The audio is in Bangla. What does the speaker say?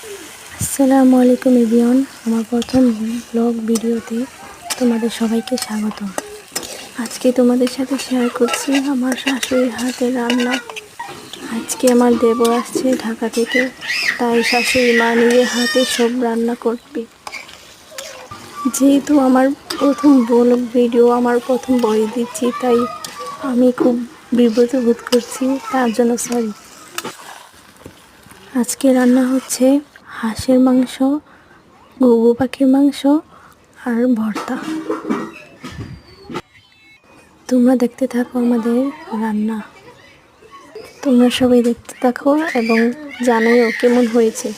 আসসালামু আলাইকুম এভরিওয়ান, আমার প্রথম ব্লগ ভিডিওতে তোমাদের সবাইকে স্বাগতম। আজকে তোমাদের সাথে শেয়ার করছি আমার শাশুড়ির হাতের রান্না। আজকে আমার দেবর আসছে ঢাকা থেকে, তাই শাশুড়ি মা নিজের হাতে সব রান্না করবে। যেহেতু আমার প্রথম ব্লগ ভিডিও, আমার প্রথম ভয়েস দিচ্ছি, তাই আমি খুব বিব্রত বোধ করছি, তার জন্য সরি। আজকে রান্না হচ্ছে হাঁসের মাংস, ঘুঘু পাখির মাংস আর ভর্তা। তোমরা দেখতে থাকো আমাদের রান্না। তোমরা সবাই দেখতে থাকো এবং জানাইও কেমন হয়েছে।